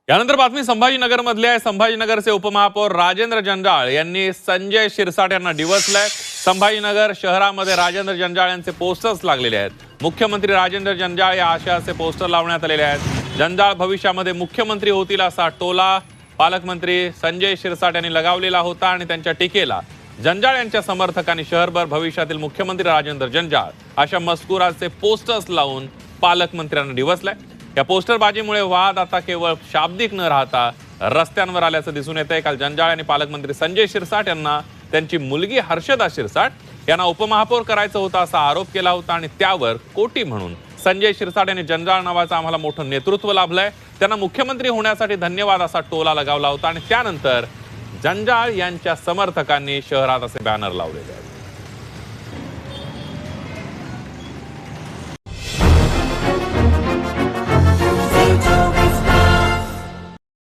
यानंतर बातमी संभाजीनगरमधली आहे। संभाजीनगरचे उपमहापौर राजेंद्र जंजाळ यांनी संजय शिरसाट यांना डिवचलंय। संभाजीनगर शहरामध्ये राजेंद्र जंजाळ यांचे पोस्टर्स लागलेले आहेत। मुख्यमंत्री राजेंद्र जंजाळ या आशयाचे पोस्टर लावण्यात आलेले आहेत। जंजाळ भविष्यामध्ये मुख्यमंत्री होतील असा टोला पालकमंत्री संजय शिरसाट यांनी लगावलेला होता आणि त्यांच्या टीकेला जंजाळ यांच्या समर्थकांनी शहरभर भविष्यातील मुख्यमंत्री राजेंद्र जंजाळ अशा मजकुराचे पोस्टर्स लावून पालकमंत्र्यांना डिवचलंय। या पोस्टरबाजीमुळे वाद आता केवळ शाब्दिक न राहता रस्त्यांवर आल्याचं दिसून येतंय। काल जंजाळ आणि पालकमंत्री संजय शिरसाट यांना त्यांची मुलगी हर्षदा शिरसाट यांना उपमहापौर करायचं होतं असा आरोप केला होता आणि त्यावर कोटी म्हणून संजय शिरसाट यांनी जंजाळ नावाचं आम्हाला मोठं नेतृत्व लाभलंय, त्यांना मुख्यमंत्री होण्यासाठी धन्यवाद असा टोला लगावला होता आणि त्यानंतर जंजाळ यांच्या समर्थकांनी शहरात असे बॅनर लावलेले आहेत।